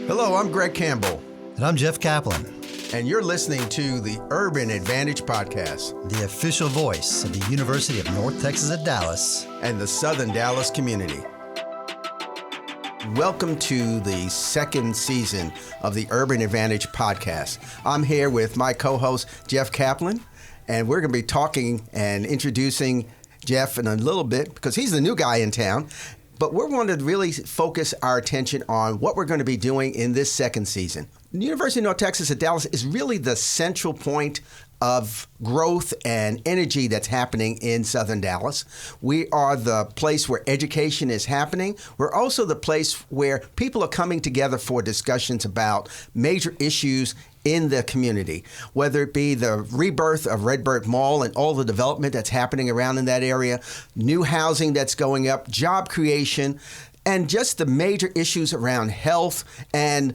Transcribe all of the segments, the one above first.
Hello, I'm Greg Campbell. And I'm Jeff Kaplan. And you're listening to the Urban Advantage Podcast, the official voice of the University of North Texas at Dallas and the Southern Dallas community. Welcome to the second season of the Urban Advantage Podcast. I'm here with my co-host, Jeff Kaplan, and we're going to be talking and introducing Jeff in a little bit because he's the new guy in town. But we're going to really focus our attention on what we're going to be doing in this second season. The University of North Texas at Dallas is really the central point of growth and energy that's happening in Southern Dallas. We are the place where education is happening. We're also the place where people are coming together for discussions about major issues in the community, whether it be the rebirth of Redbird Mall and all the development that's happening around in that area, new housing that's going up, job creation, and just the major issues around health and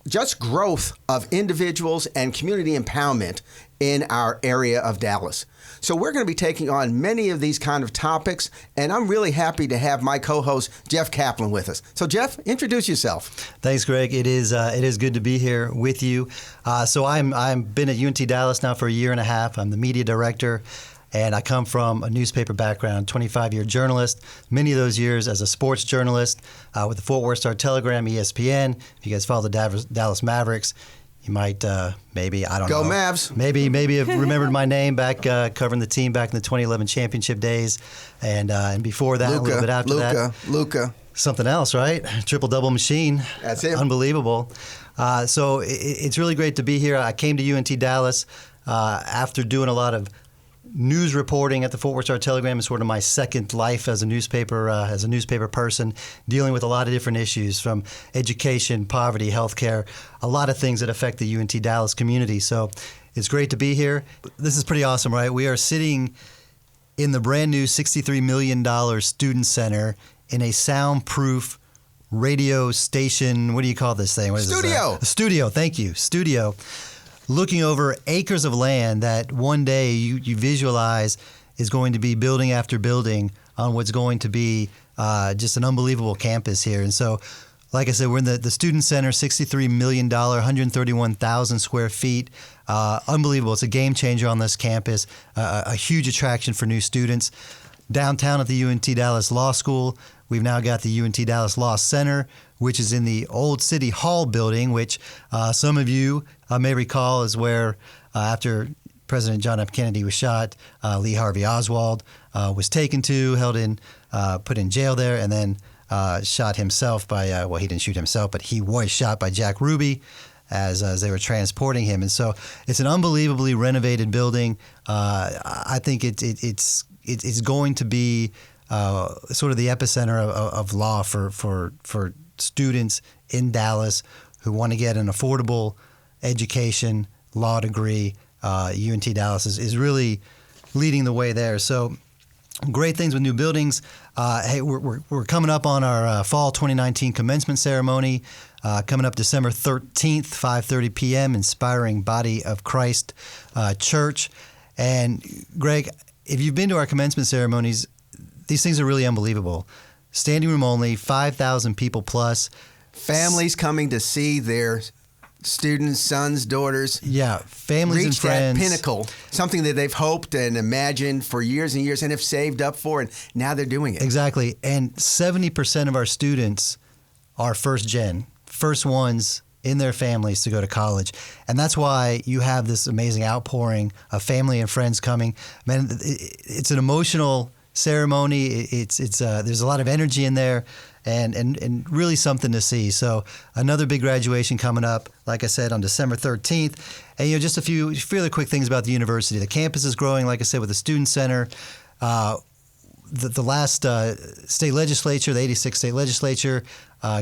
just growth of individuals and community empowerment in our area of Dallas. So we're going to be taking on many of these kind of topics, and I'm really happy to have my co-host, Jeff Kaplan, with us. So Jeff, introduce yourself. Thanks, Greg. It is good to be here with you. So I've been at UNT Dallas now for a year and a half. I'm the media director, and I come from a newspaper background, 25-year journalist, many of those years as a sports journalist with the Fort Worth Star-Telegram, ESPN. If you guys follow the Dallas Mavericks, you might maybe, I don't know. Go Mavs. Maybe have remembered my name back covering the team back in the 2011 championship days. And before that, a little bit after that. Luka. Something else, right? Triple-double machine. That's it. Unbelievable. So it's really great to be here. I came to UNT Dallas after doing a lot of news reporting at the Fort Worth Star-Telegram. Is sort of my second life as a newspaper person, dealing with a lot of different issues from education, poverty, healthcare, a lot of things that affect the UNT Dallas community. So it's great to be here. This is pretty awesome, right? We are sitting in the brand new $63 million student center in a soundproof radio station. What do you call this thing? What is Studio. This? A studio. Thank you. Studio. Looking over acres of land that one day you visualize is going to be building after building on what's going to be just an unbelievable campus here. And so, like I said, we're in the Student Center, $63 million, 131,000 square feet. Unbelievable. It's a game changer on this campus, a huge attraction for new students. Downtown at the UNT Dallas Law School, we've now got the UNT Dallas Law Center, which is in the old City Hall building, which some of you may recall is where, after President John F. Kennedy was shot, Lee Harvey Oswald was taken to, put in jail there, and then shot himself by, he didn't shoot himself, but he was shot by Jack Ruby as they were transporting him. And so it's an unbelievably renovated building. I think it's going to be sort of the epicenter of law for students in Dallas who want to get an affordable education, law degree. UNT Dallas is really leading the way there. So great things with new buildings. Hey, we're coming up on our fall 2019 commencement ceremony, coming up December 13th, 5:30 p.m., Inspiring Body of Christ Church. And Greg, if you've been to our commencement ceremonies, these things are really unbelievable. Standing room only, 5,000 people plus. Families coming to see their students, sons, daughters. Yeah, families and friends. Reach that pinnacle, something that they've hoped and imagined for years and years and have saved up for, and now they're doing it. Exactly. And 70% of our students are first gen, first ones in their families to go to college. And that's why you have this amazing outpouring of family and friends coming. Man, it's an emotional ceremony. It's there's a lot of energy in there and really something to see. So another big graduation coming up, like I said, on December 13th. And just a few really quick things about the university. The campus is growing, like I said, with the student center. The last state legislature, the 86th state legislature,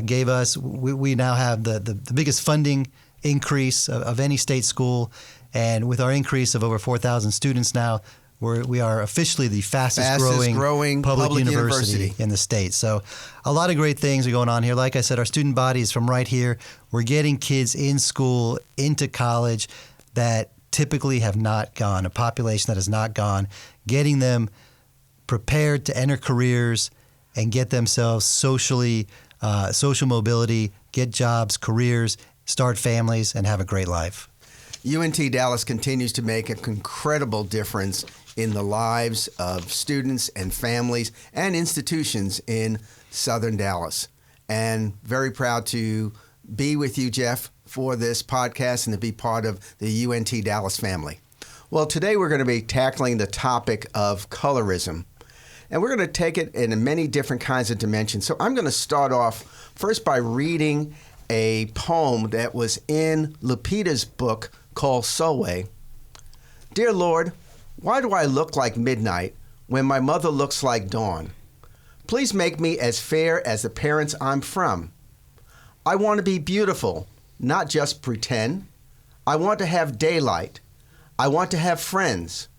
gave us, we now have the biggest funding increase of any state school. And with our increase of over 4,000 students now, we are officially the fastest growing public university in the state. So a lot of great things are going on here. Like I said, our student body is from right here. We're getting kids in school, into college that typically have not gone, a population that has not gone, getting them prepared to enter careers and get themselves socially social mobility, get jobs, careers, start families, and have a great life. UNT Dallas continues to make an incredible difference in the lives of students and families and institutions in Southern Dallas. And very proud to be with you, Jeff, for this podcast and to be part of the UNT Dallas family. Well, today we're going to be tackling the topic of colorism. And we're going to take it in many different kinds of dimensions. So I'm going to start off first by reading a poem that was in Lupita's book called Sowe. Dear Lord, why do I look like midnight when my mother looks like dawn? Please make me as fair as the parents I'm from. I want to be beautiful, not just pretend. I want to have daylight. I want to have friends.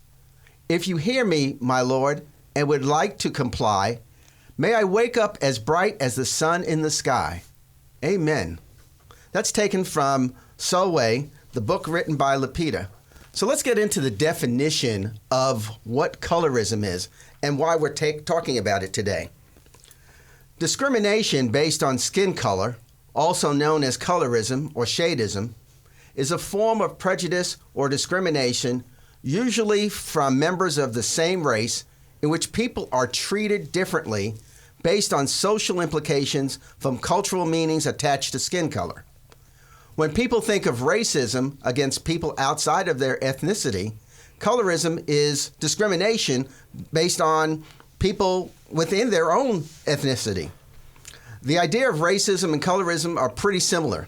If you hear me, my Lord, and would like to comply, may I wake up as bright as the sun in the sky. Amen. That's taken from Sowe, the book written by Lupita. So let's get into the definition of what colorism is and why we're talking about it today. Discrimination based on skin color, also known as colorism or shadism, is a form of prejudice or discrimination, usually from members of the same race, in which people are treated differently based on social implications from cultural meanings attached to skin color. When people think of racism against people outside of their ethnicity, colorism is discrimination based on people within their own ethnicity. The idea of racism and colorism are pretty similar.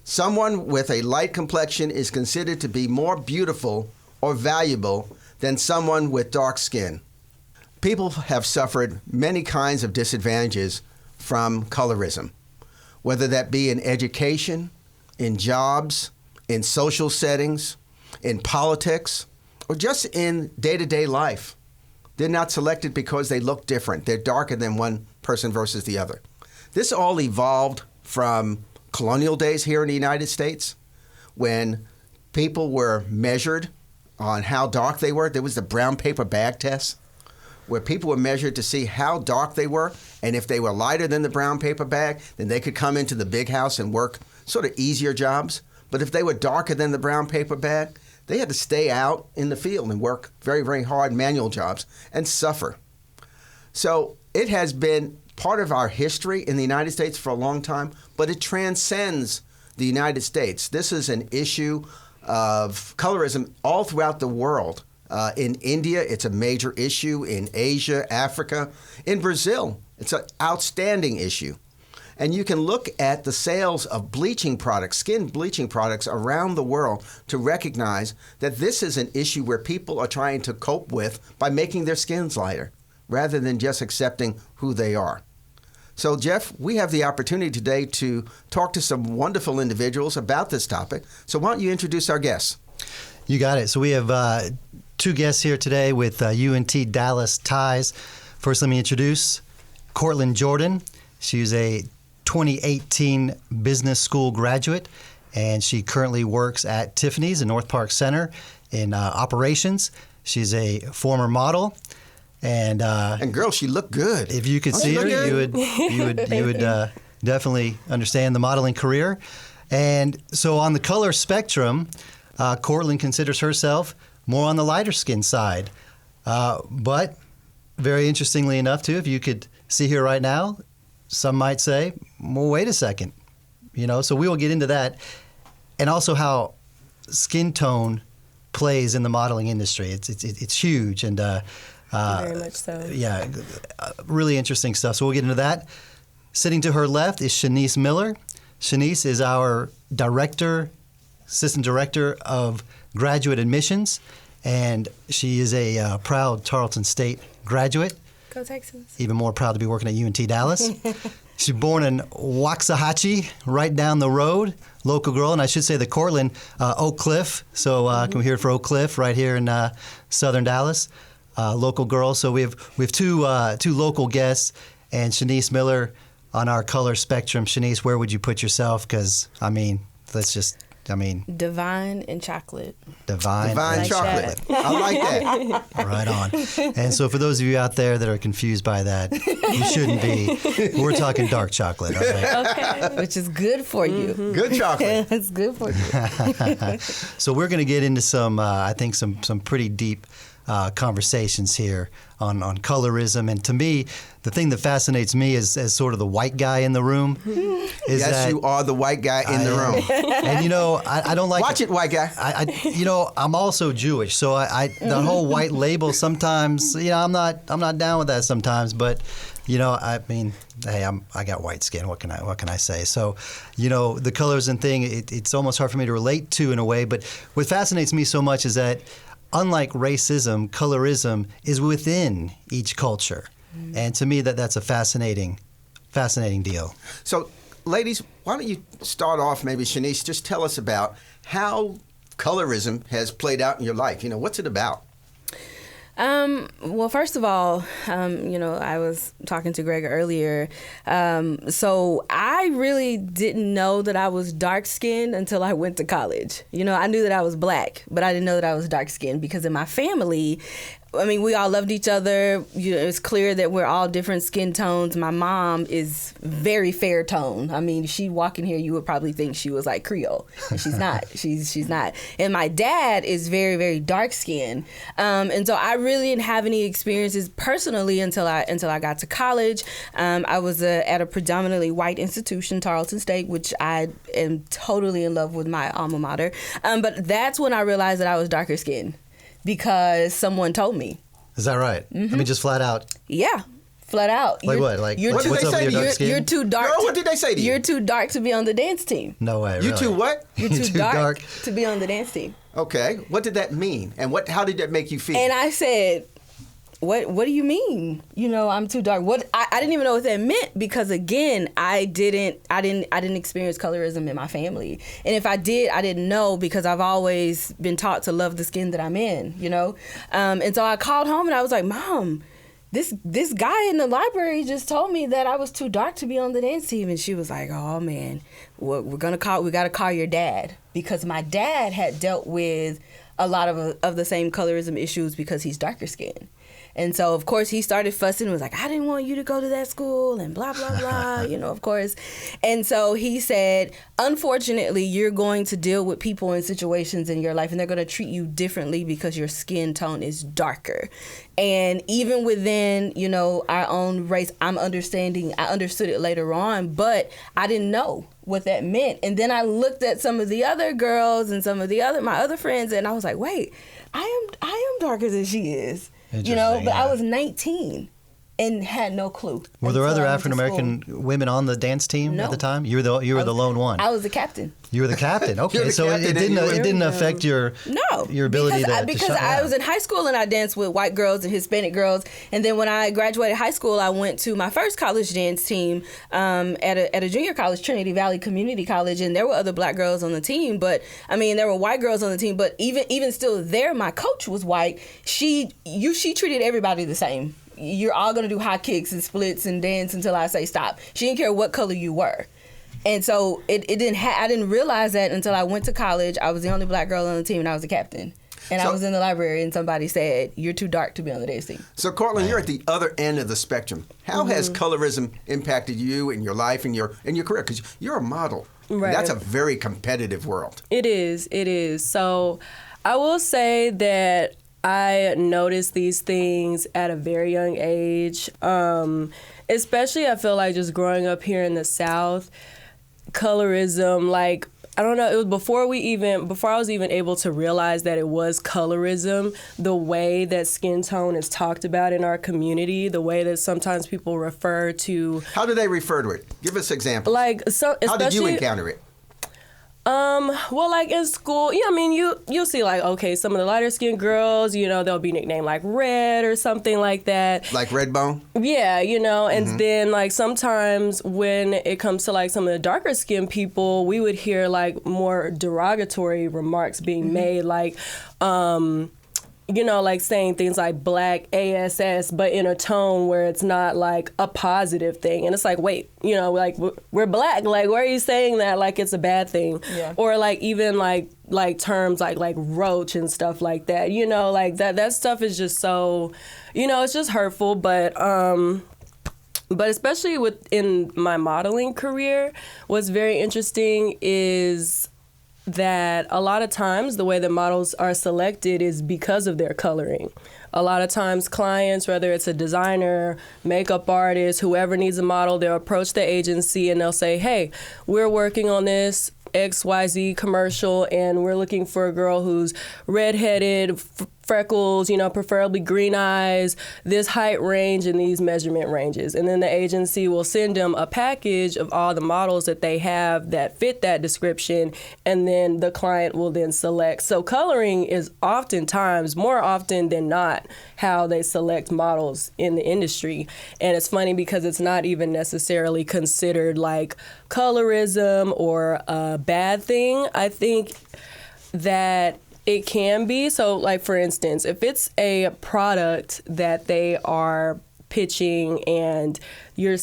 Someone with a light complexion is considered to be more beautiful or valuable than someone with dark skin. People have suffered many kinds of disadvantages from colorism, whether that be in education, in jobs, in social settings, in politics, or just in day-to-day life. They're not selected because they look different. They're darker than one person versus the other. This all evolved from colonial days here in the United States, when people were measured on how dark they were. There was the brown paper bag test, where people were measured to see how dark they were, and if they were lighter than the brown paper bag, then they could come into the big house and work sort of easier jobs. But if they were darker than the brown paper bag, they had to stay out in the field and work very, very hard manual jobs and suffer. So it has been part of our history in the United States for a long time, but it transcends the United States. This is an issue of colorism all throughout the world. In India, it's a major issue. In Asia, Africa, in Brazil, it's an outstanding issue. And you can look at the sales of bleaching products, skin bleaching products around the world to recognize that this is an issue where people are trying to cope with by making their skins lighter, rather than just accepting who they are. So, Jeff, we have the opportunity today to talk to some wonderful individuals about this topic. So why don't you introduce our guests? You got it. So we have two guests here today with UNT Dallas ties. First, let me introduce Cortland Jordan. She's a 2018 business school graduate, and she currently works at Tiffany's in North Park Center in operations. She's a former model. And girl, she looked good. If you could see her, you would definitely understand the modeling career. And so on the color spectrum, Cortland considers herself more on the lighter skin side. But very interestingly enough, too, if you could see her right now, some might say, well, wait a second. So we will get into that. And also how skin tone plays in the modeling industry. It's huge. And very much so. Yeah, really interesting stuff. So we'll get into that. Sitting to her left is Shanice Miller. Shanice is our assistant director of graduate admissions, and she is a proud Tarleton State graduate. Go Texas. Even more proud to be working at UNT Dallas. She's born in Waxahachie, right down the road, local girl. And I should say that Cortland, Oak Cliff. So can we hear it for Oak Cliff right here in southern Dallas? Local girl. So we have two local guests, and Shanice Miller on our color spectrum. Shanice, where would you put yourself? Because, let's just I mean, Divine and chocolate. divine Like chocolate. I like that. right on. And so for those of you out there that are confused by that, you shouldn't be. We're talking dark chocolate, all right? Okay. Which is good for you. Good chocolate. It's good for you. So we're going to get into some, I think, some pretty deep conversations here on colorism. And to me, the thing that fascinates me is as sort of the white guy in the room. Is Yes, that you are the white guy in the room. And you know, I don't like Watch it, white guy. I'm also Jewish, so the whole white label sometimes, I'm not down with that sometimes. But I mean, hey, I got white skin. What can I say? So, the colorism thing, it's almost hard for me to relate to in a way. But what fascinates me so much is that, unlike racism, colorism is within each culture, and to me, that's a fascinating deal. So, ladies, why don't you start off, maybe, Shanice, just tell us about how colorism has played out in your life. What's it about? Well, first of all, I was talking to Greg earlier. So I really didn't know that I was dark-skinned until I went to college. I knew that I was black, but I didn't know that I was dark-skinned because in my family, we all loved each other. It's clear that we're all different skin tones. My mom is very fair tone. She walk in here, you would probably think she was like Creole. And she's not. She's not. And my dad is very, very dark skinned. And so I really didn't have any experiences personally until I got to college. I was at a predominantly white institution, Tarleton State, which I am totally in love with my alma mater. But that's when I realized that I was darker skinned. Because someone told me. Is that right? Mm-hmm. Just flat out. Yeah, flat out. Like what? Like What did what's they up say with to your you? dark skin? You're too dark. Girl, what did they say to you? You're too dark to be on the dance team. No way. You really. two what? You're too dark to be on the dance team. Okay. What did that mean? And how did that make you feel? And I said, What do you mean? I'm too dark. What I didn't even know what that meant because again, I didn't experience colorism in my family. And if I did, I didn't know because I've always been taught to love the skin that I'm in, And so I called home and I was like, Mom, this guy in the library just told me that I was too dark to be on the dance team. And she was like, oh man, we got to call your dad because my dad had dealt with a lot of the same colorism issues because he's darker skinned. And so, of course, he started fussing and was like, I didn't want you to go to that school and blah, blah, blah, of course. And so he said, unfortunately, you're going to deal with people in situations in your life and they're going to treat you differently because your skin tone is darker. And even within, our own race, I understood it later on, but I didn't know what that meant. And then I looked at some of the other girls and some of my other friends and I was like, wait, I am darker than she is. But I was 19 and had no clue. Were there other African American women on the dance team at the time? You were the lone one. I was the captain. You were the captain. Okay, the so captain it didn't affect your ability because to I was in high school and I danced with white girls and Hispanic girls, and then when I graduated high school, I went to my first college dance team at a junior college, Trinity Valley Community College, and there were other black girls on the team, but there were white girls on the team, but even still there, my coach was white. She treated everybody the same. You're all gonna do high kicks and splits and dance until I say stop. She didn't care what color you were. And so I didn't realize that until I went to college. I was the only black girl on the team and I was the captain. And I was in the library and somebody said, you're too dark to be on the dance team. So, Cortland, you're at the other end of the spectrum. How has colorism impacted you in your life and your career? Because you're a model. Right. That's a very competitive world. It is. So I will say that I noticed these things at a very young age. Especially I feel like just growing up here in the South, colorism, I don't know, it was before I was even able to realize that it was colorism, the way that skin tone is talked about in our community, the way that sometimes people refer to. How do they refer to it? Give us examples. How did you encounter it? In school, you'll see okay, some of the lighter skinned girls, they'll be nicknamed like Red or something like that. Like Redbone? Yeah, and then sometimes when it comes to some of the darker skinned people, we would hear more derogatory remarks being made like saying things like black ASS, but in a tone where it's not like a positive thing. And it's like, wait, like we're black. Like, why are you saying that like it's a bad thing? Yeah. Or like even like terms like roach and stuff like that. Like that stuff is just so, it's just hurtful. But especially within my modeling career, what's very interesting is that a lot of times the way that models are selected is because of their coloring. A lot of times clients, whether it's a designer, makeup artist, whoever needs a model, they'll approach the agency and they'll say, hey, we're working on this XYZ commercial and we're looking for a girl who's redheaded, freckles, preferably green eyes, this height range and these measurement ranges. And then the agency will send them a package of all the models that they have that fit that description, and then the client will then select. So coloring is oftentimes, more often than not, how they select models in the industry. And it's funny because it's not even necessarily considered like colorism or a bad thing. I think that it can be. So like, for instance, if it's a product that they are pitching and you're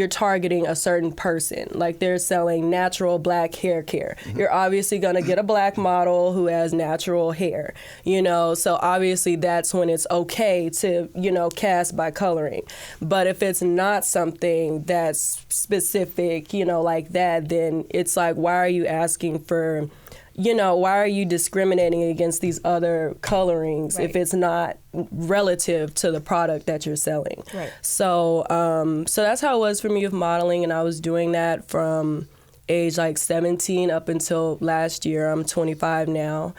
targeting a certain person, like they're selling natural black hair care. Mm-hmm. You're obviously going to get a black model who has natural hair, so obviously that's when it's okay to, cast by coloring. But if it's not something that's specific, like that, then it's like, why are you asking for, why are you discriminating against these other colorings if it's not relative to the product that you're selling? Right. So that's how it was for me with modeling, and I was doing that from age like 17 up until last year. I'm 25 now.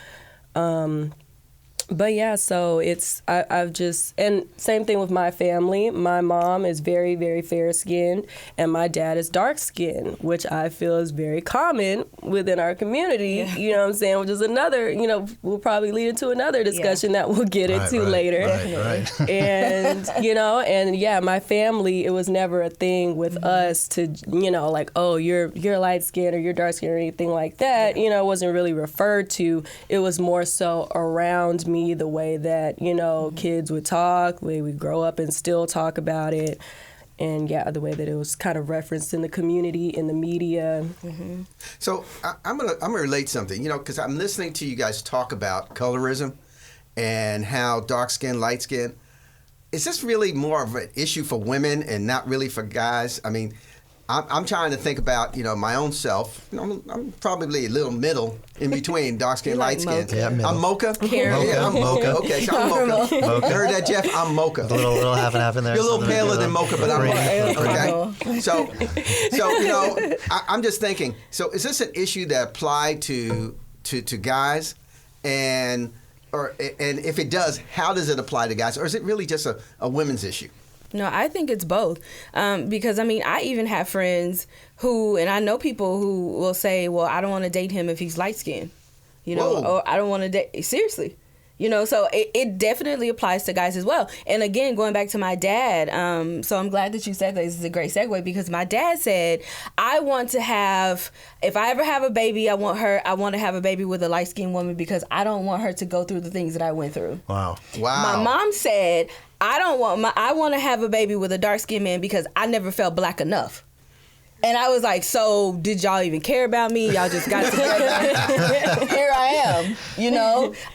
But yeah, so I've just, and same thing with my family. My mom is very, very fair skinned and my dad is dark skinned, which I feel is very common within our community, you know what I'm saying? Which is another, will probably lead into another discussion that we'll get into later. Right. And, and yeah, my family, it was never a thing with us to, like, oh, you're light skinned or you're dark skinned or anything like that. It wasn't really referred to. It was more so around me, the way that, kids would talk, the way we grow up and still talk about it. And yeah, the way that it was kind of referenced in the community, in the media. Mm-hmm. So I'm gonna relate something, because I'm listening to you guys talk about colorism and how dark skin, light skin. Is this really more of an issue for women and not really for guys? I mean, I'm trying to think about, my own self. I'm probably a little middle in between dark skin, light skin. Yeah, I'm mocha. Yeah, I'm mocha. Okay, so I'm mocha. Heard that, Jeff? I'm mocha. A little half and half in there. You're a little paler than mocha, but I'm mocha. Okay. So I'm just thinking. So is this an issue that applied to guys, and if it does, how does it apply to guys, or is it really just a women's issue? No, I think it's both. Because, I even have friends who, and I know people who will say, well, I don't want to date him if he's light-skinned, or I don't want to date, seriously. So it definitely applies to guys as well. And again, going back to my dad, so I'm glad that you said that. This is a great segue, because my dad said, I want to have, if I ever have a baby, I want to have a baby with a light-skinned woman because I don't want her to go through the things that I went through. Wow. My mom said, I want to have a baby with a dark-skinned man because I never felt black enough. And I was like, so did y'all even care about me? Y'all just got together. Here I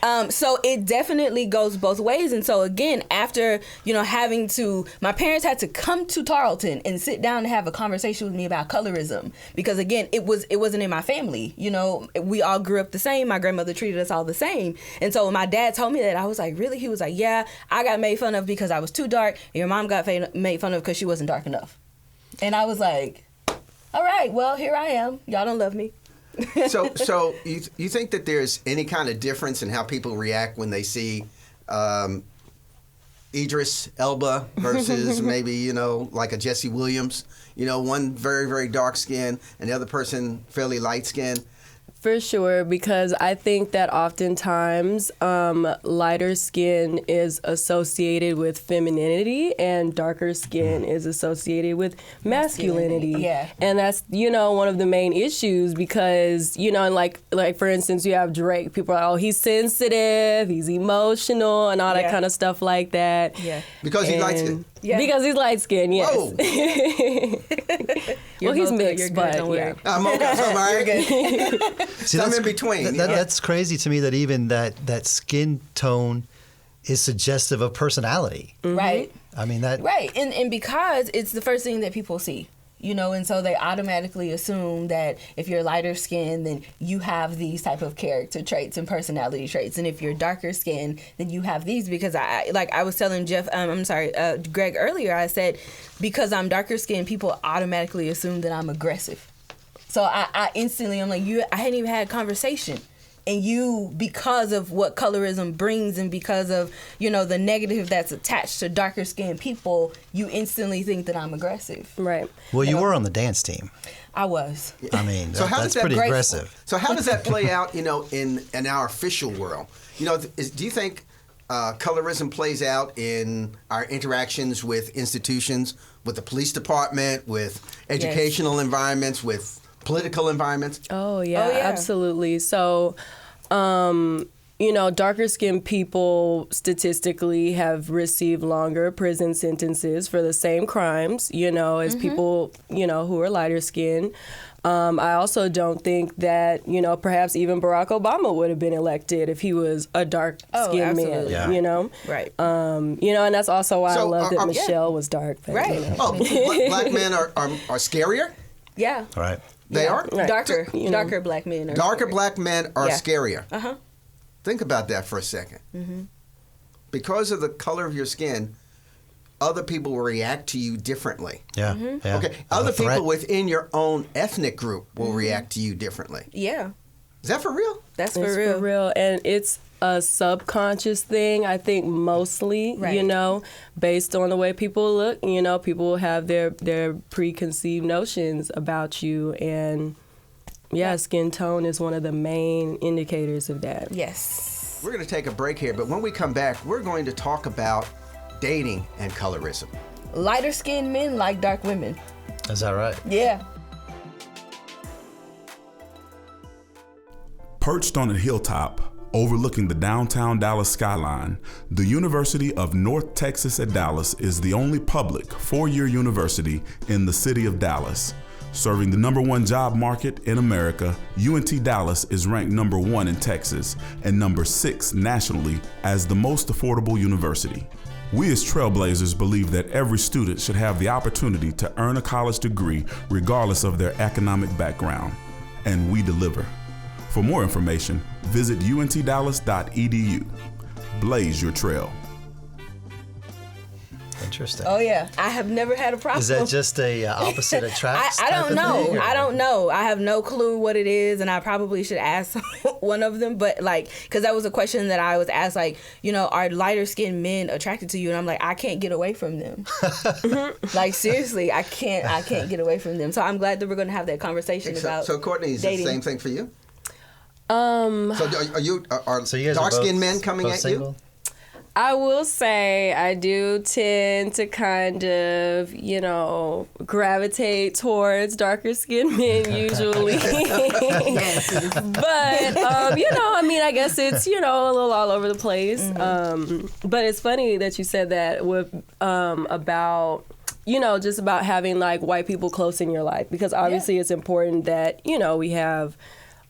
am, So it definitely goes both ways. And so again, after, my parents had to come to Tarleton and sit down and have a conversation with me about colorism. Because again, it wasn't in my family. We all grew up the same. My grandmother treated us all the same. And so when my dad told me that, I was like, really? He was like, yeah, I got made fun of because I was too dark. And your mom got made fun of because she wasn't dark enough. And I was like, all right, well, here I am. Y'all don't love me. So you think that there's any kind of difference in how people react when they see Idris Elba versus maybe, like a Jesse Williams? One very, very dark skin and the other person fairly light skin. For sure, because I think that oftentimes lighter skin is associated with femininity and darker skin is associated with masculinity. Yeah. And that's, one of the main issues because, and like for instance, you have Drake. People are like, oh, he's sensitive, he's emotional, and all that kind of stuff like that. Yeah. Because he's light skinned. Yeah. Because he's light skinned, yes. Whoa. Well, he's mixed, but don't worry. I'm okay. So I'm all right. See, I'm in between. That's crazy to me that even that skin tone is suggestive of personality. Right. I mean that. Right, and because it's the first thing that people see. And so they automatically assume that if you're lighter skinned, then you have these type of character traits and personality traits. And if you're darker skinned, then you have these. Because I was telling Greg earlier, I said, because I'm darker skinned, people automatically assume that I'm aggressive. So I instantly, I'm like, I hadn't even had a conversation. And you, because of what colorism brings and because of, the negative that's attached to darker skinned people, you instantly think that I'm aggressive. Right. Well, you were on the dance team. I was. I mean, So how that's does that pretty aggressive. So how does that play out, in our official world? Do you think colorism plays out in our interactions with institutions, with the police department, with educational environments, with political environments? Oh yeah, absolutely. So, darker skinned people statistically have received longer prison sentences for the same crimes, as people, who are lighter skinned. I also don't think that, perhaps even Barack Obama would have been elected if he was a dark-skinned man, Yeah. Right. And that's also why I love that Michelle was dark. But, Right. Oh, black men are scarier? Yeah. Right. They are? Right. Darker black men are Darker scary. black men are scarier. Uh-huh. Think about that for a second. Mm-hmm. Because of the color of your skin, other people will react to you differently. Yeah. Mm-hmm. Yeah. Okay. Other people within your own ethnic group will react to you differently. Yeah. Is that for real? That's It's for real. And it's a subconscious thing, I think, mostly, Right. based on the way people look. People have their preconceived notions about you. And, skin tone is one of the main indicators of that. Yes. We're going to take a break here, but when we come back, we're going to talk about dating and colorism. Lighter skinned men like dark women. Is that right? Yeah. Perched on a hilltop overlooking the downtown Dallas skyline, the University of North Texas at Dallas is the only public four-year university in the city of Dallas. Serving the #1 job market in America, UNT Dallas is ranked #1 in Texas and #6 nationally as the most affordable university. We as Trailblazers believe that every student should have the opportunity to earn a college degree regardless of their economic background, and we deliver. For more information, visit untdallas.edu. Blaze your trail. Interesting. Oh yeah. I have never had a problem. Is that just a opposite attracts? I type don't of know. thing, or- I don't know. I have no clue what it is, and I probably should ask one of them. But because that was a question that I was asked, are lighter skinned men attracted to you? And I'm like, I can't get away from them. Seriously, I can't get away from them. So I'm glad that we're going to have that conversation about. So Courtney, is it dating. the same thing for you? So are So you guys are dark-skinned both- men coming both at single? you? I will say I do tend to kind of, gravitate towards darker skinned men usually. But, I guess it's, a little all over the place. Mm-hmm. But it's funny that you said that with about, just about having white people close in your life, because obviously it's important that, we have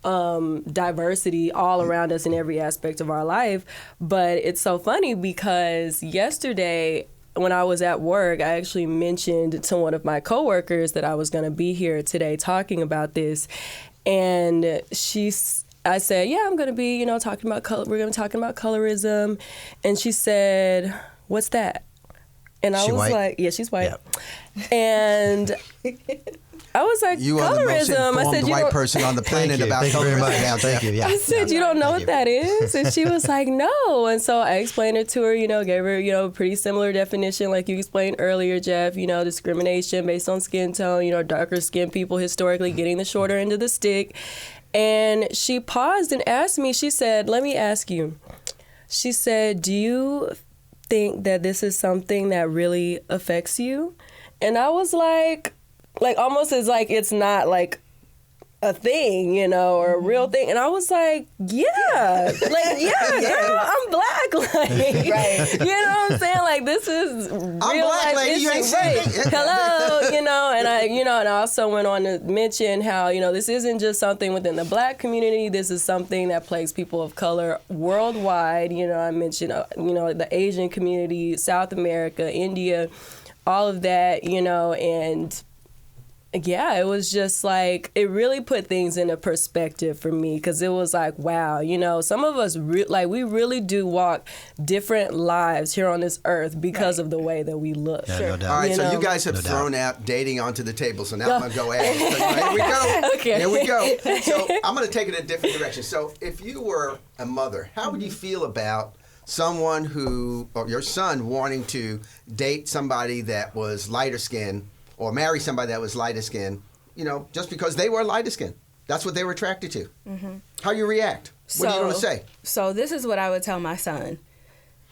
diversity all around us in every aspect of our life. But it's so funny because yesterday when I was at work, I actually mentioned to one of my coworkers that I was going to be here today talking about this. And I said, I'm going to be, talking about color. We're going to be talking about colorism. And she said, what's that? And I was white? like, yeah, she's white. Yep. And I was like, You are the most colorism. I said, informed white person on the planet about Thank you very colorism. much. now, Thank Jeff. you. Yeah. I said, you don't know what that is? And she was like, no. And so I explained it to her, gave her, a pretty similar definition like you explained earlier, Jeff, discrimination based on skin tone, darker skinned people historically getting the shorter end of the stick. And she paused and asked me, she said, let me ask you. She said, do you think that this is something that really affects you? And I was like almost as like it's not like a thing, you know, or a real thing. And I was like, yeah, girl, I'm black. Like, right. You know what I'm saying? Like, this is real life issue. Right. Hello, you know, and I also went on to mention how, you know, this isn't just something within the black community. This is something that plagues people of color worldwide. You know, I mentioned, you know, the Asian community, South America, India, all of that, you know, and yeah, it was just like, it really put things into perspective for me, because it was like, wow, you know, some of us, we really do walk different lives here on this earth because of the way that we look. Yeah, no doubt. All right, you so know? you guys have thrown out dating onto the table, so now I'm going to go ahead. So here we go. Okay. Here we go. So I'm going to take it in a different direction. So if you were a mother, how would you feel about someone or your son wanting to date somebody that was lighter skinned, or marry somebody that was lighter skinned, you know, just because they were lighter skinned? That's what they were attracted to. Mm-hmm. How you react? What are you going to say? So this is what I would tell my son.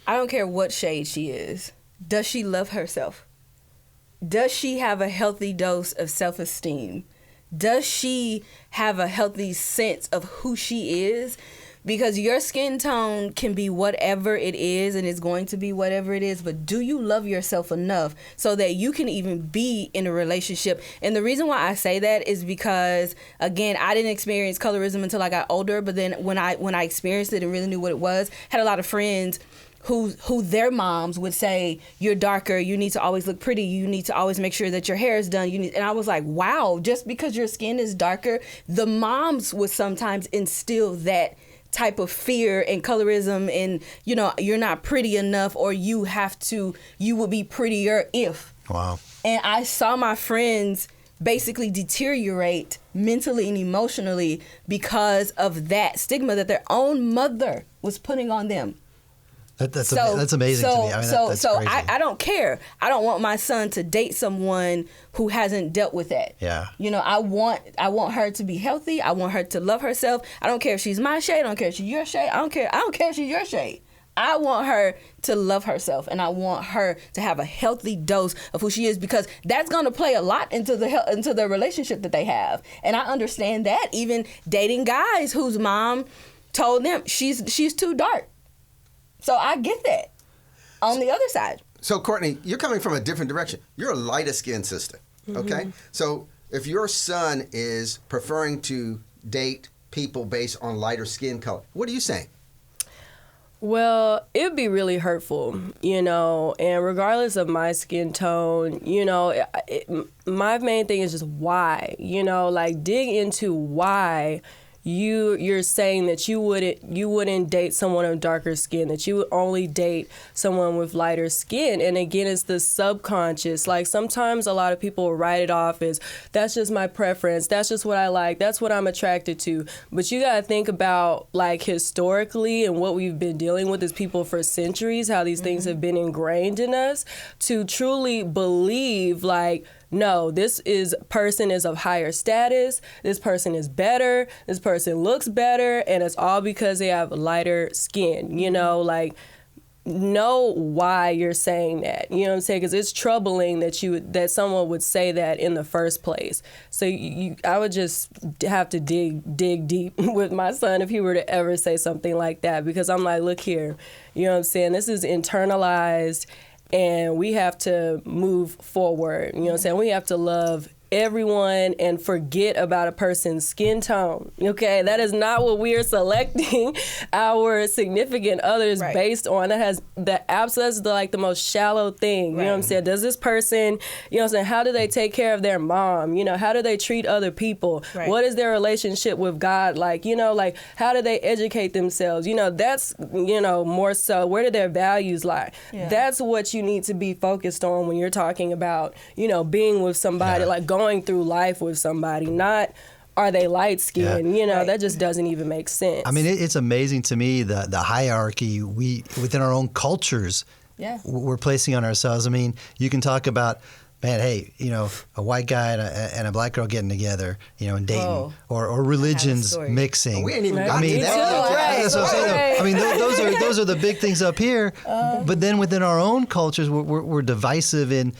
I don't care what shade she is. Does she love herself? Does she have a healthy dose of self-esteem? Does she have a healthy sense of who she is? Because your skin tone can be whatever it is, and it's going to be whatever it is, but do you love yourself enough so that you can even be in a relationship? And the reason why I say that is because, again, I didn't experience colorism until I got older, but then when I experienced it and really knew what it was, had a lot of friends who their moms would say, you're darker, you need to always look pretty, you need to always make sure that your hair is done. And I was like, wow, just because your skin is darker, the moms would sometimes instill that type of fear and colorism, and, you know, you're not pretty enough, or you would be prettier if. Wow. And I saw my friends basically deteriorate mentally and emotionally because of that stigma that their own mother was putting on them. That's amazing to me. I mean, that's crazy. I don't care. I don't want my son to date someone who hasn't dealt with that. Yeah. You know, I want her to be healthy. I want her to love herself. I don't care if she's my shade. I don't care if she's your shade. I don't care if she's your shade. I want her to love herself, and I want her to have a healthy dose of who she is, because that's going to play a lot into the relationship that they have. And I understand that, even dating guys whose mom told them she's too dark. So I get that on the other side. So, Courtney, you're coming from a different direction. You're a lighter skinned sister, okay? Mm-hmm. So if your son is preferring to date people based on lighter skin color, what are you saying? Well, it'd be really hurtful, you know, and regardless of my skin tone, you know, my main thing is just why, you know, like dig into why you're saying that you wouldn't date someone of darker skin, that you would only date someone with lighter skin. And again, it's the subconscious. Like, sometimes a lot of people write it off as, that's just my preference, that's just what I like, that's what I'm attracted to. But you gotta think about, like, historically and what we've been dealing with as people for centuries, how these things have been ingrained in us, to truly believe, like, no, this person is of higher status, this person is better, this person looks better, and it's all because they have lighter skin, you know, like, know why you're saying that, you know what I'm saying, because it's troubling that someone would say that in the first place. So I would just have to dig deep with my son if he were to ever say something like that, because I'm like, look here, you know what I'm saying, this is internalized, and we have to move forward. You know what I'm saying? We have to love everyone and forget about a person's skin tone. Okay, that is not what we are selecting our significant others based on. That has that's the most shallow thing. You know what I'm saying? Does this person, you know what I'm saying, how do they take care of their mom? You know, how do they treat other people? What is their relationship with God like? You know, like, how do they educate themselves? You know, that's, you know, more so, where do their values lie? Yeah. That's what you need to be focused on when you're talking about, you know, being with somebody, like going through life with somebody, not are they light skinned? You know, that just doesn't even make sense. I mean, it's amazing to me the hierarchy we within our own cultures we're placing on ourselves. I mean, you can talk about man, hey, a white guy and a black girl getting together, and dating, or religions mixing. We ain't even I mean, that's what I'm saying. I mean, those are the big things up here. But then within our own cultures, we're divisive in.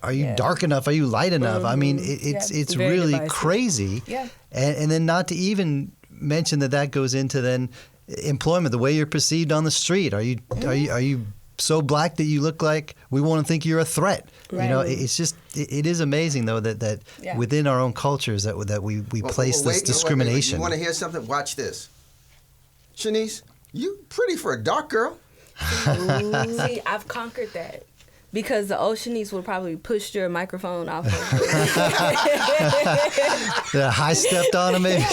Are you dark enough? Are you light enough? I mean, it's really divisive. Crazy. Yeah. And then not to even mention that goes into then employment, the way you're perceived on the street. Are you so black that you look like we want to think you're a threat? Right. It's just it is amazing though that within our own cultures that we place this discrimination. You want to hear something? Watch this. Shanice, you pretty for a dark girl. See, I've conquered that. Because the old Shanice would probably push your microphone off. High stepped on him, maybe.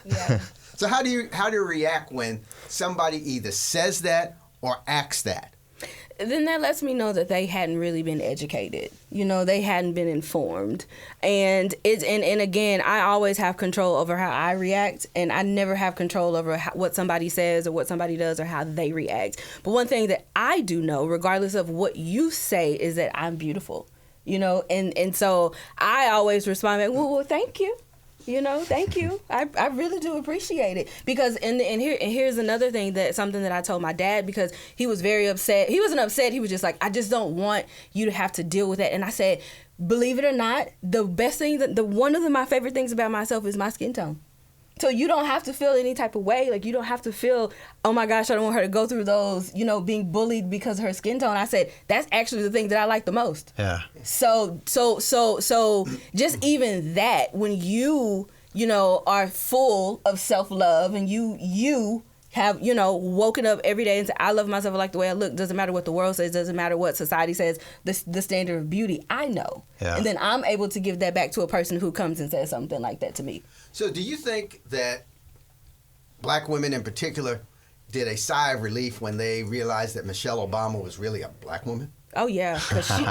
Yeah. So how do you react when somebody either says that or acts that? Then that lets me know that they hadn't really been educated. They hadn't been informed. And again, I always have control over how I react, and I never have control over what somebody says or what somebody does or how they react. But one thing that I do know, regardless of what you say, is that I'm beautiful. And so I always respond, well, thank you. Thank you. I really do appreciate it. Because here's another thing, something that I told my dad, because he was very upset. He wasn't upset. He was just like, I just don't want you to have to deal with that. And I said, believe it or not, the best thing, one of my favorite things about myself is my skin tone. So you don't have to feel any type of way. Like, you don't have to feel, oh my gosh, I don't want her to go through those, being bullied because of her skin tone. I said, that's actually the thing that I like the most. Yeah. So just even that, when you are full of self-love and you have, woken up every day and said, I love myself, I like the way I look, doesn't matter what the world says, doesn't matter what society says, the standard of beauty, I know. Yeah. And then I'm able to give that back to a person who comes and says something like that to me. So do you think that black women in particular did a sigh of relief when they realized that Michelle Obama was really a black woman? Oh, yeah.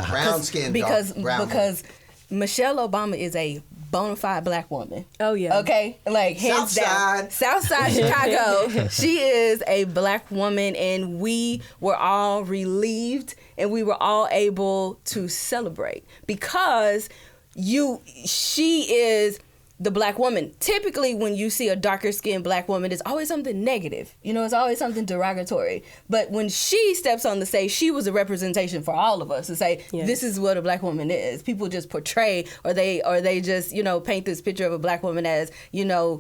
Brown-skinned, because woman. Michelle Obama is a bona fide black woman. Oh, yeah. Okay? Like, hands down. Southside Chicago. She is a black woman, and we were all relieved, and we were all able to celebrate because she is the black woman. Typically, when you see a darker skinned black woman, it's always something negative. It's always something derogatory. But when she steps on the stage, she was a representation for all of us to say, this is what a black woman is. People just portray or they just, paint this picture of a black woman as,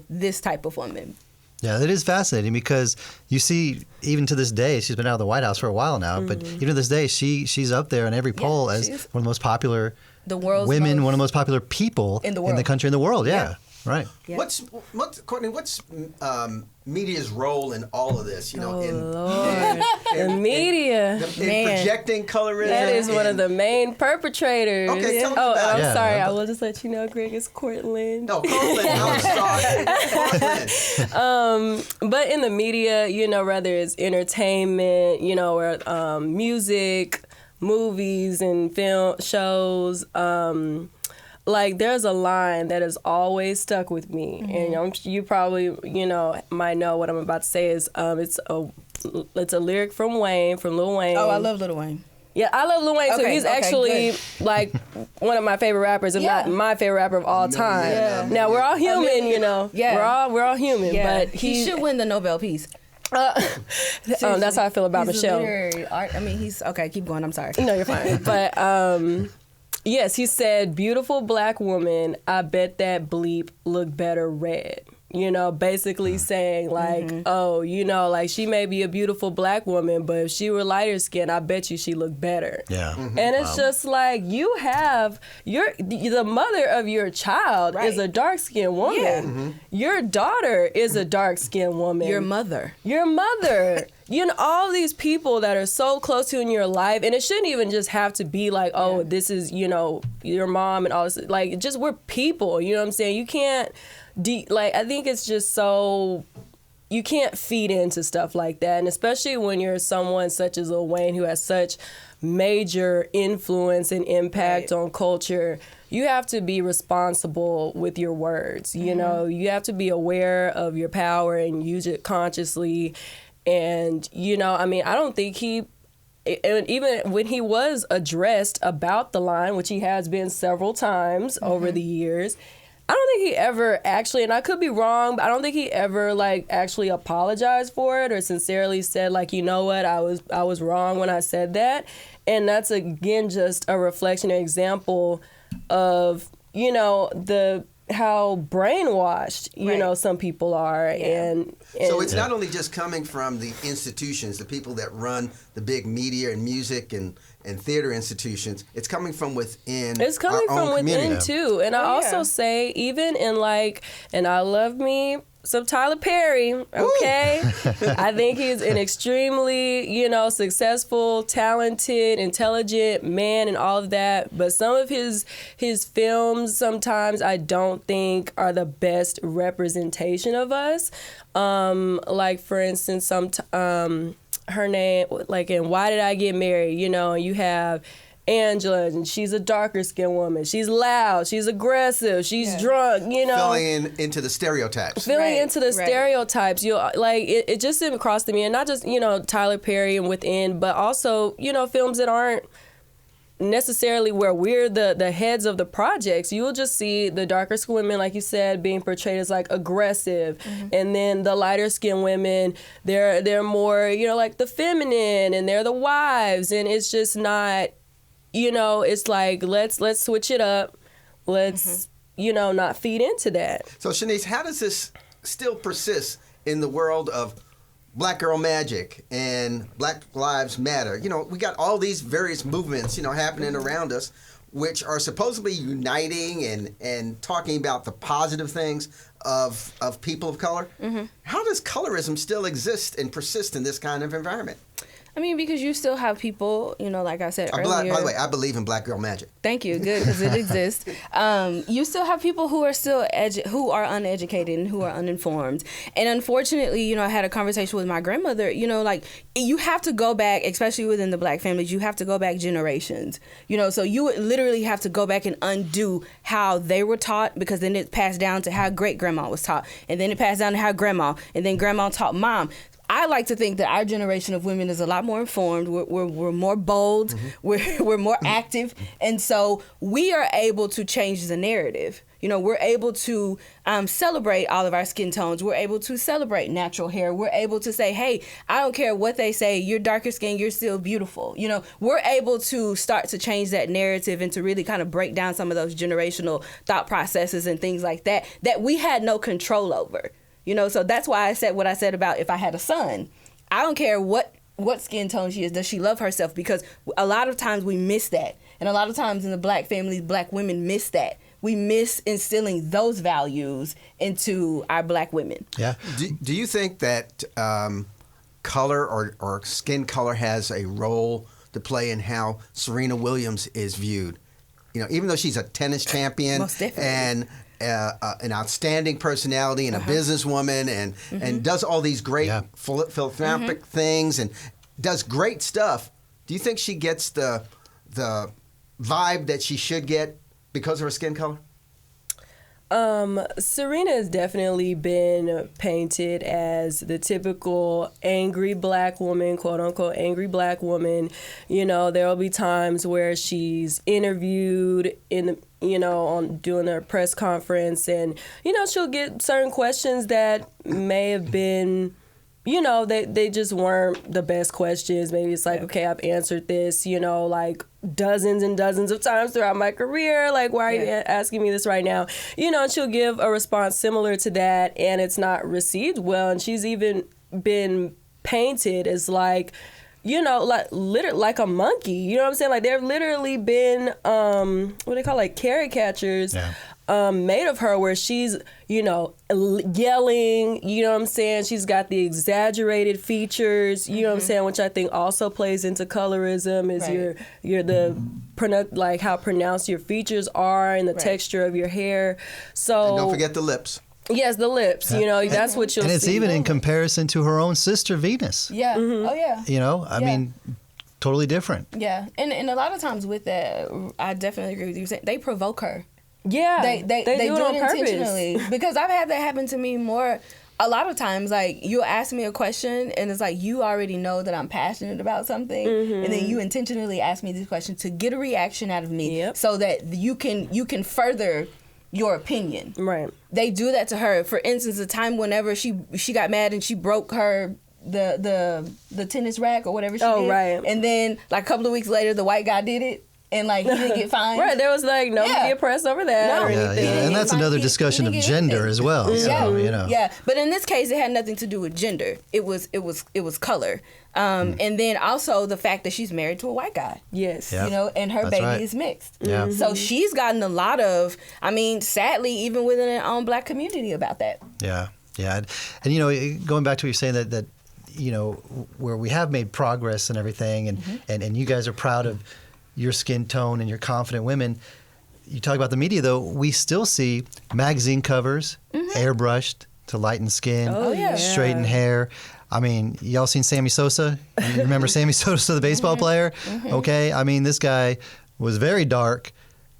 this type of woman. Yeah, it is fascinating because you see, even to this day, she's been out of the White House for a while now, but even to this day, she's up there in every poll as one of the most popular one of the most popular people in the country, in the world. Yeah. Right. Yeah. Courtney, what's media's role in all of this? The media. In projecting colorism. That is one of the main perpetrators. Okay, tell me about it. I'm sorry. I will just let you know, Greg, it's Cortland. No, Cortland. I'm sorry. But in the media, whether it's entertainment, or music, movies and film shows, there's a line that has always stuck with me, and you probably might know what I'm about to say is it's a lyric from Lil Wayne. Oh, I love Lil Wayne. Yeah, I love Lil Wayne too. He's actually good. One of my favorite rappers, if not my favorite rapper of all time. Yeah. Now we're all human, Yeah. We're all human, but he should win the Nobel Peace. That's how I feel about Michelle. He's okay. Keep going. I'm sorry. No, you're fine. But yes, he said, "Beautiful black woman, I bet that bleep look better red." Basically saying she may be a beautiful black woman, but if she were lighter skinned, I bet you she looked better. Yeah. Mm-hmm. And it's just like, you have the mother of your child is a dark skinned woman. Yeah. Mm-hmm. Your daughter is a dark skinned woman. Your mother. All these people that are so close to you in your life, and it shouldn't even just have to be like, this is, your mom and all this. Like, just we're people, you know what I'm saying? You can't, I think it's just so, you can't feed into stuff like that. And especially when you're someone such as Lil Wayne, who has such major influence and impact on culture, you have to be responsible with your words. Mm-hmm. You have to be aware of your power and use it consciously. And, I don't think he and even when he was addressed about the line, which he has been several times over the years, I don't think he ever actually, and I could be wrong, but I don't think he ever like actually apologized for it or sincerely said like, you know what, I was wrong when I said that. And that's again just a reflection, an example of, you know, how brainwashed, you know, some people are. And so it's not only just coming from the institutions, the people that run the big media and music and theater institutions. It's coming from within. It's coming from within too. And I also say, even in like, and I love me some Tyler Perry, okay? I think he's an extremely, you know, successful, talented, intelligent man and all of that. But some of his films sometimes I don't think are the best representation of us. Like, for instance, her name, like in Why Did I Get Married, you know, you have Angela, and she's a darker skinned woman. She's loud, she's aggressive, she's drunk, you know. Filling into the stereotypes. Stereotypes. You like it just didn't cross to me, and not just, you know, Tyler Perry and within, but also, you know, films that aren't necessarily where we're the heads of the projects. You'll just see the darker skinned women, like you said, being portrayed as like aggressive, and then the lighter skinned women, they're more, you know, like the feminine, and they're the wives, and it's just not. You know, it's like, let's switch it up. Let's, you know, not feed into that. So, Shanice, how does this still persist in the world of Black Girl Magic and Black Lives Matter? You know, we got all these various movements, you know, happening around us, which are supposedly uniting and talking about the positive things of people of color. How does colorism still exist and persist in this kind of environment? I mean, because you still have people, you know, like I said earlier. By the way, I believe in Black Girl Magic. Thank you. Good, because it exists. You still have people who are still who are uneducated and who are uninformed. And unfortunately, you know, I had a conversation with my grandmother. You know, like, you have to go back, especially within the Black families, you have to go back generations. You know, so you would literally have to go back and undo how they were taught, because then it passed down to how great grandma was taught, and then it passed down to how grandma, and then grandma taught mom. I like to think that our generation of women is a lot more informed. We're more bold. We're more active, and so we are able to change the narrative. You know, we're able to celebrate all of our skin tones. We're able to celebrate natural hair. We're able to say, hey, I don't care what they say. You're darker skin. You're still beautiful. You know, we're able to start to change that narrative and to really kind of break down some of those generational thought processes and things like that we had no control over. You know, so that's why I said what I said about if I had a son. I don't care what skin tone she is. Does she love herself? Because a lot of times we miss that. And a lot of times in the Black families, Black women miss that. We miss instilling those values into our Black women. Yeah. Do you think that color or skin color has a role to play in how Serena Williams is viewed? You know, even though she's a tennis champion and an outstanding personality and a businesswoman and does all these great philanthropic things and does great stuff, do you think she gets the vibe that she should get because of her skin color? Serena has definitely been painted as the typical angry Black woman, quote unquote angry Black woman. You know, there will be times where she's interviewed on doing her press conference, and she'll get certain questions that may have been, they just weren't the best questions. Maybe it's like, okay, I've answered this, like dozens and dozens of times throughout my career. Like, why are you asking me this right now? And she'll give a response similar to that, and it's not received well. And she's even been painted as like, like a monkey. You know what I'm saying? Like, there have literally been, what do they call, like, caricatures made of her where she's, yelling, you know what I'm saying? She's got the exaggerated features, you know what I'm saying? Which I think also plays into colorism, is like how pronounced your features are and the texture of your hair. So and don't forget the lips. Yes, the lips. That's what you'll see. And it's even in comparison to her own sister, Venus. Yeah. Oh, yeah. I mean, totally different. Yeah. And a lot of times with that, I definitely agree with you. They provoke her. Yeah. They do it intentionally. Because I've had that happen to me a lot of times, like, you'll ask me a question and it's like you already know that I'm passionate about something, and then you intentionally ask me this question to get a reaction out of me, so that you can further your opinion. Right. They do that to her. For instance, the time whenever she got mad and she broke her the tennis rack or whatever she did. Right. And then like a couple of weeks later, the white guy did it. And like he didn't get fined. Right, there was like no media press over that or anything. And that's another discussion of gender as well. So, you know. Yeah, but in this case, it had nothing to do with gender. It was color, and then also the fact that she's married to a white guy. Yes, you know, and her baby is mixed. Yeah. So she's gotten a lot of, I mean, sadly, even within her own black community about that. Yeah, yeah, and you know, going back to what you're saying that you know, where we have made progress and everything, and you guys are proud of your skin tone and your confident women. You talk about the media, though, we still see magazine covers airbrushed to lighten skin, straighten hair. I mean, y'all seen Sammy Sosa? You remember Sammy Sosa, the baseball player? Okay, I mean, this guy was very dark,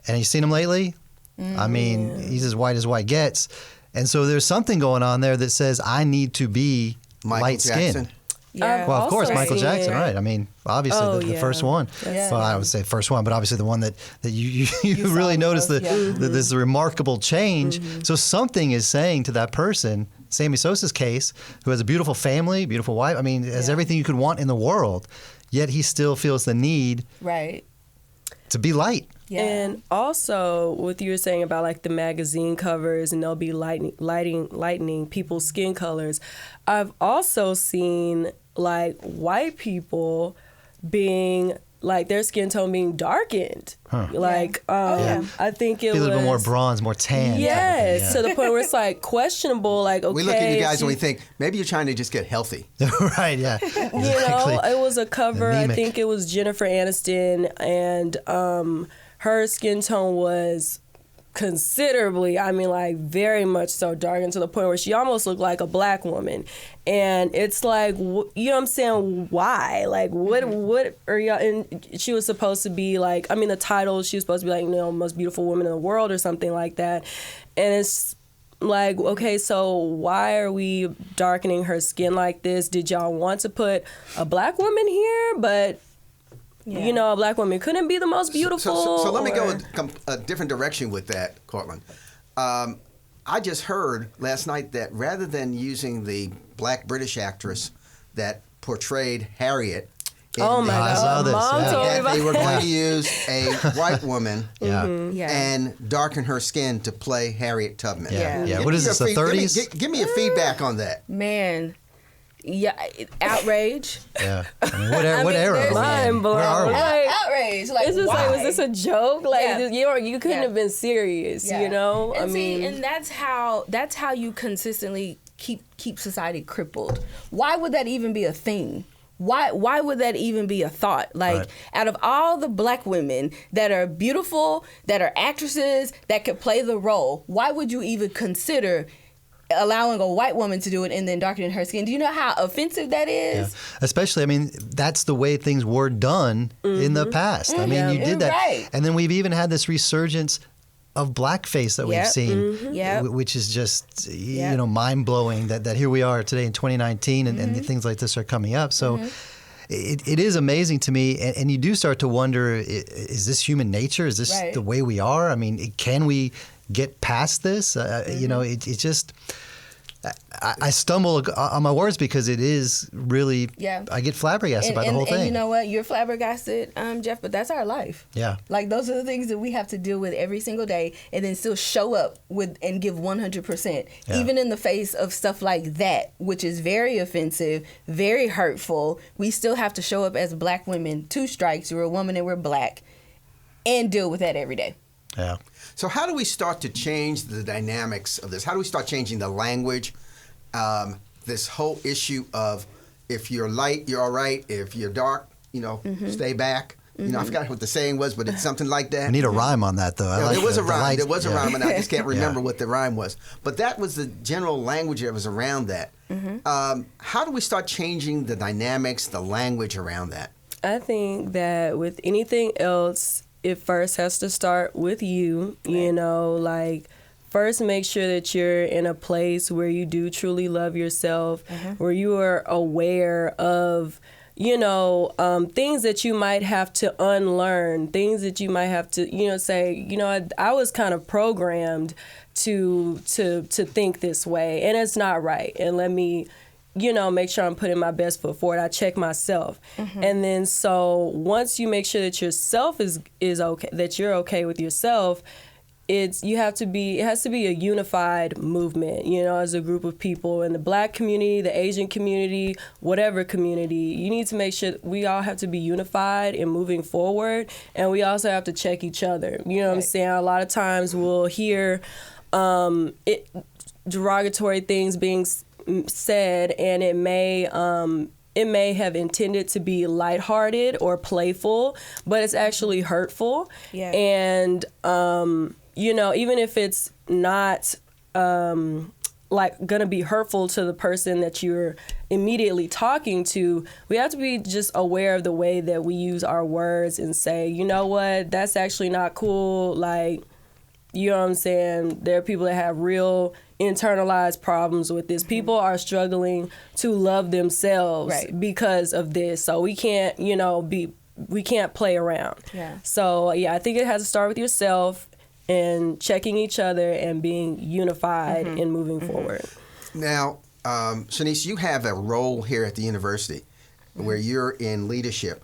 and you seen him lately? I mean, he's as white gets. And so there's something going on there that says, I need to be light skinned. Yeah. Well, of course, Michael Jackson, right? I mean, obviously the first one. Yeah. Well, I would say first one, but obviously the one that you really noticed this remarkable change. So something is saying to that person, Sammy Sosa's case, who has a beautiful family, beautiful wife, I mean, has everything you could want in the world, yet he still feels the need to be light. Yeah. And also, what you were saying about like the magazine covers and they'll be lightening people's skin colors. I've also seen like white people being like their skin tone being darkened. Like I think it was a little bit more bronze, more tan. Yes, to the point where it's like questionable. Like, okay, we look at you guys and we think maybe you're trying to just get healthy. Right? Yeah. Exactly. You know, it was a cover. Anemic. I think it was Jennifer Aniston, and her skin tone was considerably, I mean, like very much so darkened to the point where she almost looked like a black woman. And it's like, you know what I'm saying? Why? Like, what are y'all? And she was supposed to be like, I mean, the title, she was supposed to be like, you know, most beautiful woman in the world or something like that. And it's like, okay, so why are we darkening her skin like this? Did y'all want to put a black woman here? But you know, a black woman couldn't be the most beautiful. So let me go a different direction with that, Cortland. I just heard last night that rather than using the black British actress that portrayed Harriet, I saw this. that they were going to use a white woman and darken her skin to play Harriet Tubman. What is this, the 30s? Give me a feedback on that. Man. Yeah, outrage. Yeah, I mean, what era? Mind blown. Where are we? Outrage. Like, it's just why? like, was this a joke? Like, you couldn't have been serious, you know? And I mean, and that's how you consistently keep society crippled. Why would that even be a thing? Why would that even be a thought? Like, out of all the black women that are beautiful, that are actresses, that could play the role, why would you even consider allowing a white woman to do it and then darkening her skin? Do you know how offensive that is? Yeah. Especially, I mean, that's the way things were done in the past. I mean, you did that. Right. And then we've even had this resurgence of blackface that we've seen, which is just, you know, mind-blowing that here we are today in 2019 and things like this are coming up. So it is amazing to me. And you do start to wonder, is this human nature? Is this the way we are? I mean, can we get past this? You know, it just... I stumble on my words because it is really, I get flabbergasted by the whole thing. And you know what? You're flabbergasted, Jeff, but that's our life. Yeah. Like, those are the things that we have to deal with every single day and then still show up with and give 100%. Yeah. Even in the face of stuff like that, which is very offensive, very hurtful, we still have to show up as black women. 2 strikes, we're a woman and we're black, and deal with that every day. Yeah. So how do we start to change the dynamics of this? How do we start changing the language? This whole issue of if you're light, you're all right. If you're dark, you know, stay back. You know, I forgot what the saying was, but it's something like that. I need a rime on that, though. There was a rhyme. There was a rhyme, and I just can't remember what the rhyme was. But that was the general language that was around that. How do we start changing the dynamics, the language around that? I think that with anything else, it first has to start with you, you know, like first make sure that you're in a place where you do truly love yourself, where you are aware of, things that you might have to unlearn, things that you might have to, say, I was kind of programmed to think this way, and it's not right. And let me, make sure I'm putting my best foot forward. I check myself. And then so once you make sure that yourself is okay, that you're okay with yourself, it has to be a unified movement, as a group of people in the Black community, the Asian community, whatever community. You need to make sure we all have to be unified in moving forward, and we also have to check each other. You know what I'm saying? A lot of times we'll hear derogatory things being said, and it may have intended to be lighthearted or playful, but it's actually hurtful. Yeah. And even if it's not gonna be hurtful to the person that you're immediately talking to, we have to be just aware of the way that we use our words and say, you know what, that's actually not cool. You know what I'm saying? There are people that have real internalized problems with this. People are struggling to love themselves because of this. So we can't, we can't play around. Yeah. So I think it has to start with yourself and checking each other and being unified and moving forward. Now, Shanice, you have a role here at the university where you're in leadership.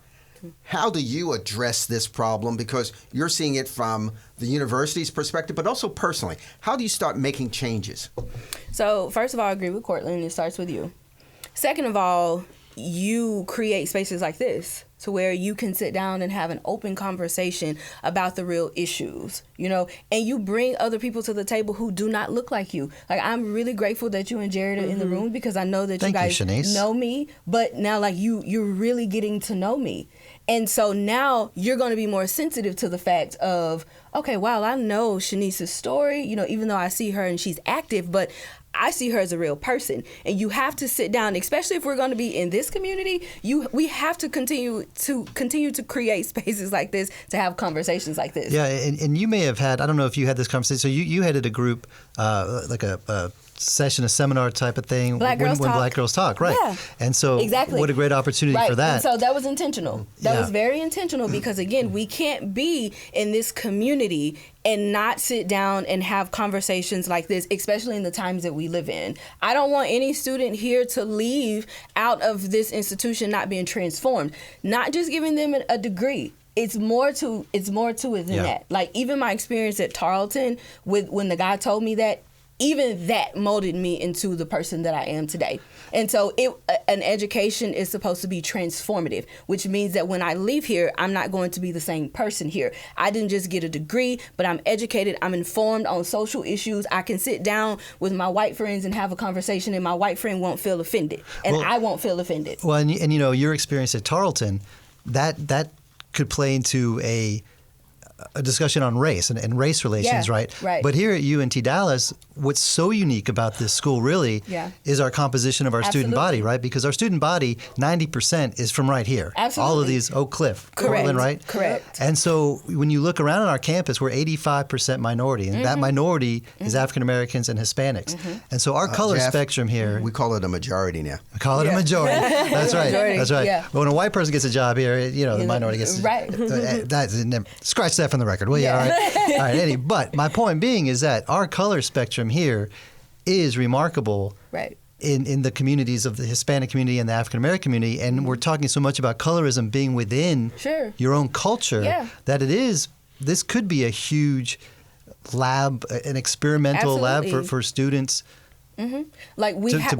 How do you address this problem? Because you're seeing it from the university's perspective, but also personally. How do you start making changes? So, first of all, I agree with Cortland. It starts with you. Second of all, you create spaces like this to where you can sit down and have an open conversation about the real issues, and you bring other people to the table who do not look like you. I'm really grateful that you and Jared are in the room, because I know that you guys know me, but now you're really getting to know me. And so now you're going to be more sensitive to the fact of, okay, wow, I know Shanice's story, even though I see her and she's active, but I see her as a real person. And you have to sit down, especially if we're going to be in this community, we have to continue to create spaces like this, to have conversations like this. Yeah, and you may have had, I don't know if you had this conversation, so you headed a group, like a session, a seminar type of thing, when Black Girls Talk, right? Yeah. And so what a great opportunity for that. And so that was intentional. That was very intentional, because again, we can't be in this community and not sit down and have conversations like this, especially in the times that we live in. I don't want any student here to leave out of this institution not being transformed, not just giving them a degree. It's more to it than that. Even my experience at Tarleton, when the guy told me that, even that molded me into the person that I am today. And so an education is supposed to be transformative, which means that when I leave here, I'm not going to be the same person here. I didn't just get a degree, but I'm educated, I'm informed on social issues. I can sit down with my white friends and have a conversation, and my white friend won't feel offended, and I won't feel offended. Well, and your experience at Tarleton, that could play into a discussion on race and race relations, right? But here at UNT Dallas, what's so unique about this school really is our composition of our student body, right? Because our student body, 90% is from right here. Absolutely. All of these, Oak Cliff, Cortland, right? Correct. And so when you look around on our campus, we're 85% minority, and that minority is African Americans and Hispanics. And so our color spectrum here, we call it a majority now. We call it a majority. That's right. That's right. Yeah. But when a white person gets a job here, the minority gets scratch that from the record. Well, all right. All right, Eddie. But my point being is that our color spectrum here is remarkable in the communities of the Hispanic community and the African American community. And we're talking so much about colorism being within your own culture that this could be a huge lab, an experimental lab for students. To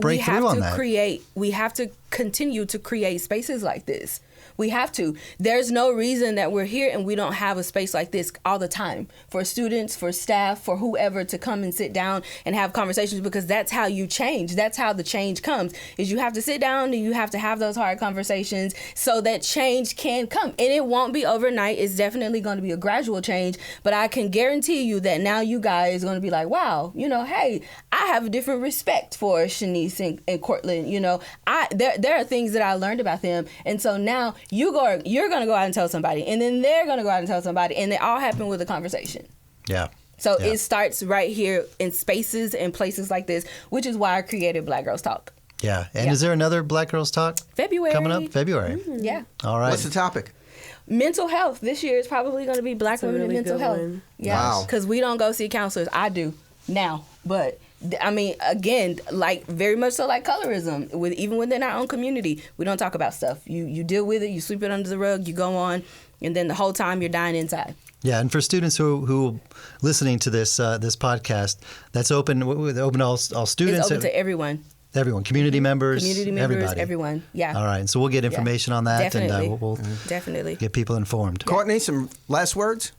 break through on that. We have to continue to create spaces like this. We have to. There's no reason that we're here and we don't have a space like this all the time for students, for staff, for whoever to come and sit down and have conversations, because that's how you change. That's how the change comes, is you have to sit down and you have to have those hard conversations so that change can come. And it won't be overnight. It's definitely going to be a gradual change, but I can guarantee you that now you guys are going to be like, wow, hey, I have a different respect for Shanice and Cortland. There are things that I learned about them. And so now you're going to go out and tell somebody, and then they're going to go out and tell somebody, and they all happen with a conversation. Yeah. So Yeah. it starts right here in spaces and places like this, which is why I created Black Girls Talk. Yeah. And Yeah. is there another Black Girls Talk February. coming up? February. Yeah. All right. What's the topic? Mental health. This year is probably going to be Black a women and really mental good health. one. Yeah. Wow. Because we don't go see counselors. I do now. But, I mean, again, like very much so like colorism. Even within our own community, we don't talk about stuff. You deal with it, you sweep it under the rug, you go on, and then the whole time you're dying inside. Yeah, and for students who listening to this this podcast, that's open to all students. It's open to everyone. Everyone, community members, everybody. Everyone. Yeah. All right, so we'll get information on that, Definitely. and we'll Definitely. get people informed. Courtney, some last words?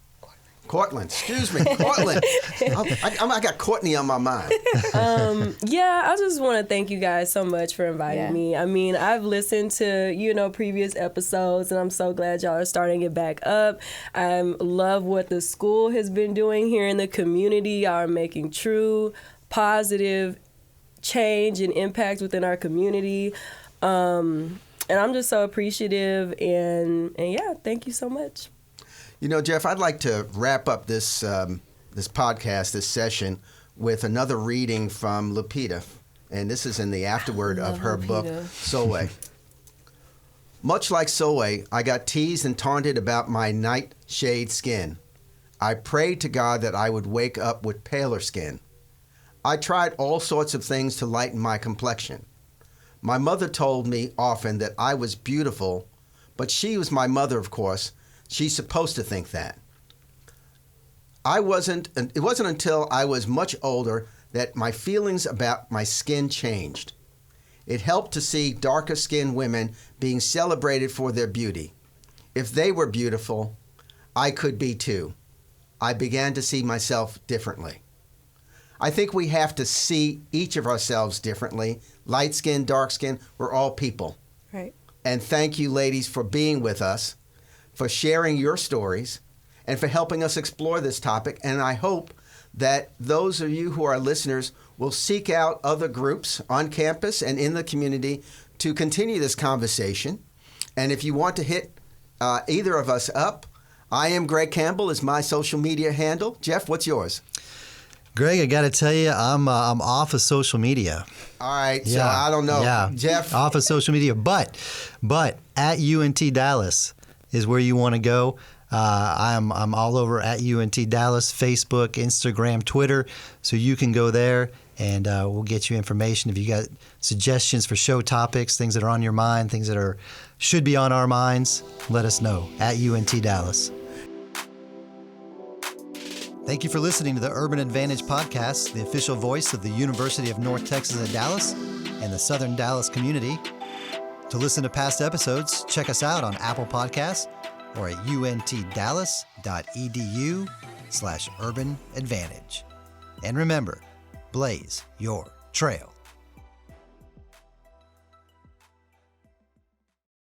Cortland, excuse me, Cortland. I got Courtney on my mind. Yeah, I just want to thank you guys so much for inviting Yeah. me. I mean, I've listened to, previous episodes, and I'm so glad y'all are starting it back up. I love what the school has been doing here in the community. Y'all are making true, positive change and impact within our community. And I'm just so appreciative, and yeah, thank you so much. You know, Jeff, I'd like to wrap up this this podcast, this session, with another reading from Lupita, and this is in the afterword of her book, Soe. Much like Soe, I got teased and taunted about my nightshade skin. I prayed to God that I would wake up with paler skin. I tried all sorts of things to lighten my complexion. My mother told me often that I was beautiful, but she was my mother, of course. She's supposed to think that. It wasn't until I was much older that my feelings about my skin changed. It helped to see darker skinned women being celebrated for their beauty. If they were beautiful, I could be too. I began to see myself differently. I think we have to see each of ourselves differently. Light skin, dark skin, we're all people. Right. And thank you, ladies, for being with us, for sharing your stories, and for helping us explore this topic. And I hope that those of you who are listeners will seek out other groups on campus and in the community to continue this conversation. And if you want to hit either of us up, I am Greg Campbell is my social media handle. Jeff, what's yours? Greg, I got to tell you, I'm off of social media. All right, so I don't know. Yeah, Jeff? Off of social media, but at UNT Dallas is where you want to go. I'm all over at UNT Dallas, Facebook, Instagram, Twitter, so you can go there and we'll get you information. If you got suggestions for show topics, things that are on your mind, things that should be on our minds, let us know at UNT Dallas. Thank you for listening to the Urban Advantage Podcast, the official voice of the University of North Texas at Dallas and the Southern Dallas community. To listen to past episodes, check us out on Apple Podcasts or at untdallas.edu/urbanadvantage. And remember, blaze your trail.